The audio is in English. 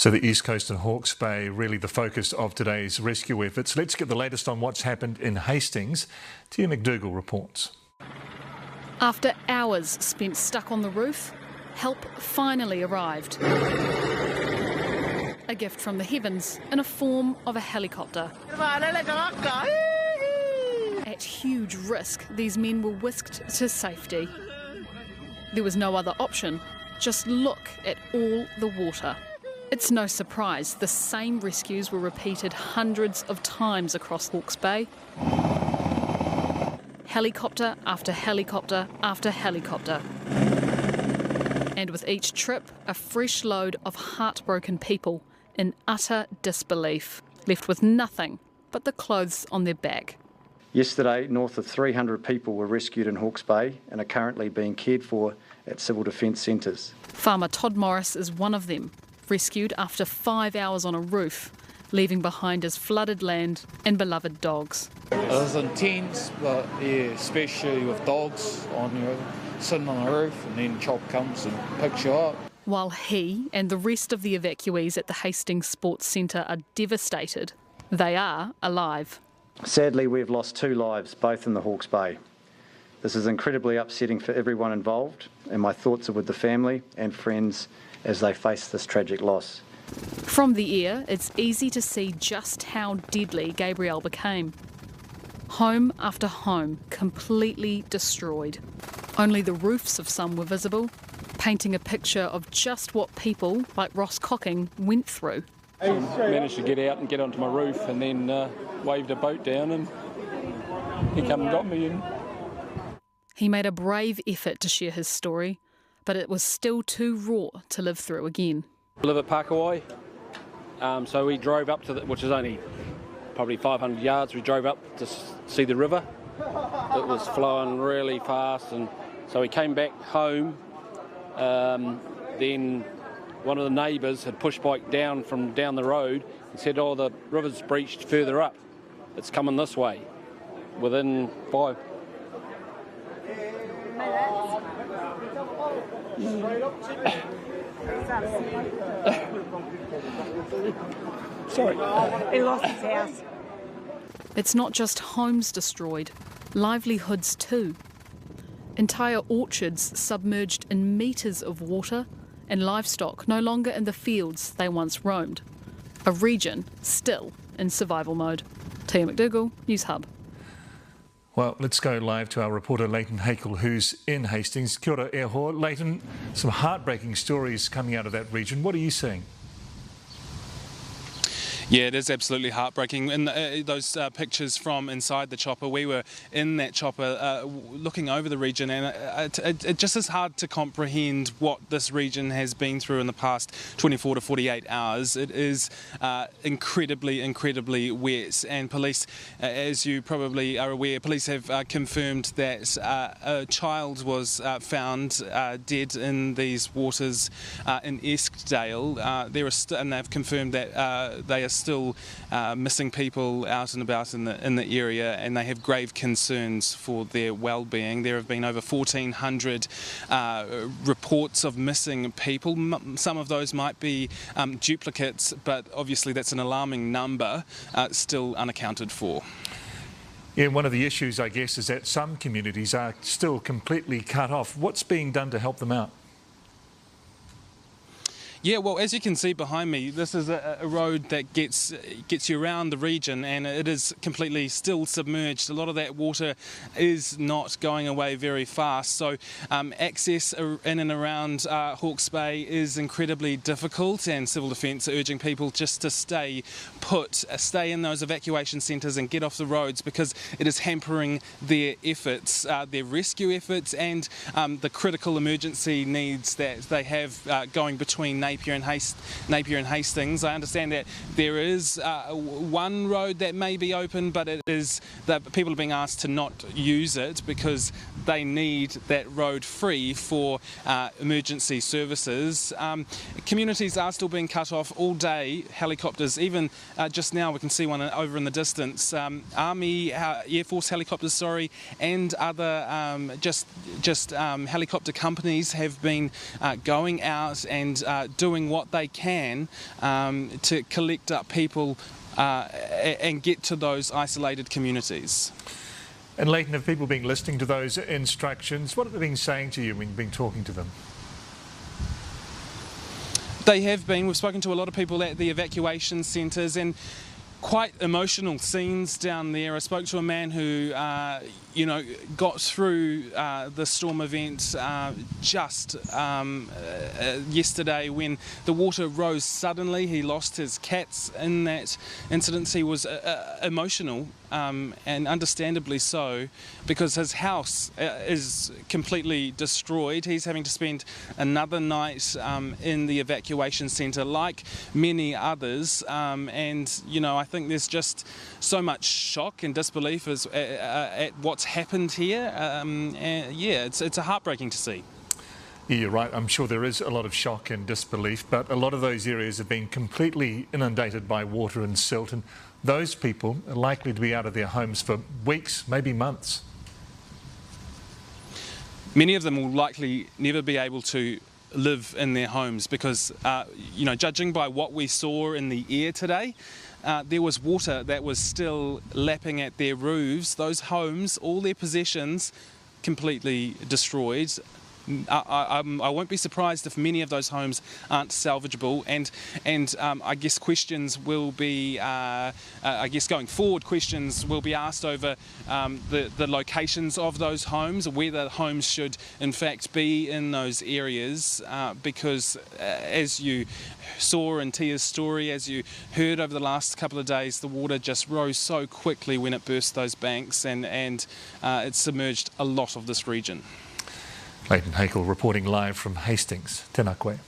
So the east coast and Hawke's Bay really the focus of today's rescue efforts. Let's get the latest on what's happened in Hastings. Tia McDougall reports. After hours spent stuck on the roof, help finally arrived. A gift from the heavens in a form of a helicopter. At huge risk, these men were whisked to safety. There was no other option. Just look at all the water. It's no surprise the same rescues were repeated hundreds of times across Hawke's Bay. Helicopter after helicopter after helicopter. And with each trip, a fresh load of heartbroken people in utter disbelief, left with nothing but the clothes on their back. Yesterday, north of 300 people were rescued in Hawke's Bay and are currently being cared for at civil defence centres. Farmer Todd Morris is one of them, rescued after 5 hours on a roof, leaving behind his flooded land and beloved dogs. It was intense, but yeah, especially with dogs sitting on the roof, and then Chop comes and picks you up. While he and the rest of the evacuees at the Hastings Sports Centre are devastated, they are alive. Sadly, we've lost 2 lives, both in the Hawke's Bay. This is incredibly upsetting for everyone involved, and my thoughts are with the family and friends as they face this tragic loss. From the air, it's easy to see just how deadly Gabrielle became. Home after home, completely destroyed. Only the roofs of some were visible, painting a picture of just what people like Ross Cocking went through. I managed to get out and get onto my roof and then waved a boat down and he come and got me. And he made a brave effort to share his story, but it was still too raw to live through again. I live at Pakawai, so we drove up to which is only probably 500 yards, we drove up to see the river. It was flowing really fast, and so we came back home. Then one of the neighbours had pushed bike down from down the road and said, "Oh, the river's breached further up. It's coming this way." Within 5. Sorry. He lost his house. It's not just homes destroyed, livelihoods too. Entire orchards submerged in metres of water and livestock no longer in the fields they once roamed. A region still in survival mode. Tia McDougall, News Hub. Well, let's go live to our reporter Leighton Hakel, who's in Hastings. Kia ora, e hoa. Leighton, some heartbreaking stories coming out of that region. What are you seeing? Yeah, it is absolutely heartbreaking. And those pictures from inside the chopper, we were in that chopper looking over the region, and it just is hard to comprehend what this region has been through in the past 24 to 48 hours. It is incredibly, incredibly wet, and police, as you probably are aware, police have confirmed that a child was found dead in these waters in Eskdale. And they've confirmed that they are still missing people out and about in the area, and they have grave concerns for their well-being. There have been over 1,400 reports of missing people. Some of those might be duplicates, but obviously that's an alarming number, still unaccounted for. Yeah, one of the issues, I guess, is that some communities are still completely cut off. What's being done to help them out? Yeah, well, as you can see behind me, this is a road that gets you around the region, and it is completely still submerged. A lot of that water is not going away very fast, so access in and around Hawke's Bay is incredibly difficult, and Civil Defence are urging people just to stay put, stay in those evacuation centres and get off the roads, because it is hampering their efforts, their rescue efforts, and the critical emergency needs that they have going between Napier and Hastings. I understand that there is one road that may be open, but it is that people are being asked to not use it because they need that road free for emergency services. Communities are still being cut off all day. Helicopters, even just now we can see one over in the distance. Army, Air Force helicopters, and other just helicopter companies have been going out and doing what they can to collect up people and get to those isolated communities. And Leighton, have people been listening to those instructions? What have they been saying to you when you've been talking to them? They have been. We've spoken to a lot of people at the evacuation centres, and quite emotional scenes down there. I spoke to a man who, got through the storm event just yesterday when the water rose suddenly. He lost his cats in that incident. He was emotional, and understandably so, because his house is completely destroyed. He's having to spend another night in the evacuation centre like many others, and I think there's just so much shock and disbelief at what's happened here. It's heartbreaking to see. Yeah, you're right. I'm sure there is a lot of shock and disbelief, but a lot of those areas have been completely inundated by water and silt, and those people are likely to be out of their homes for weeks, maybe months. Many of them will likely never be able to live in their homes because, judging by what we saw in the air today, there was water that was still lapping at their roofs. Those homes, all their possessions, completely destroyed. I won't be surprised if many of those homes aren't salvageable, and I guess questions will be, going forward, questions will be asked over the locations of those homes, whether homes should in fact be in those areas, because as you saw in Tia's story, as you heard over the last couple of days, the water just rose so quickly when it burst those banks, and it submerged a lot of this region. Leighton Hakel reporting live from Hastings. Tēnā koe.